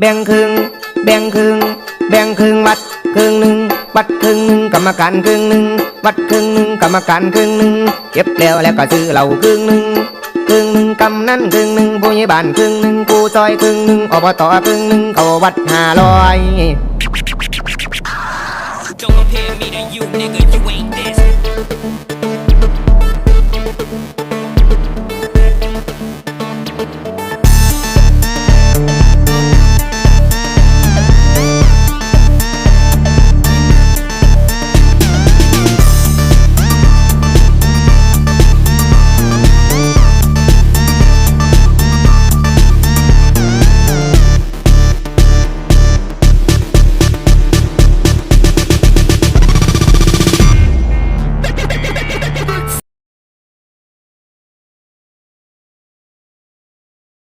แบ่งครึ่งแบ่งครึ่งแบ่งครึ่งวัดครึ่งหนึ่งวัดครึ่งหนึ่งกรรมการครึ่งหนึ่งวัดครึ่งหนึ่งกรรมการครึ่งหนึ่งเก็บแล้วก็ซื้อเหล้าครึ่งหนึ่งครึ่งหนึ่งกำนันครึ่งหนึ่งผู้ใหญ่บ้านครึ่งหนึ่งผู้ซอยครึ่งหนึ่งอบตครึ่งหนึ่งเขาวัด500 Don't compare me to you, nigga.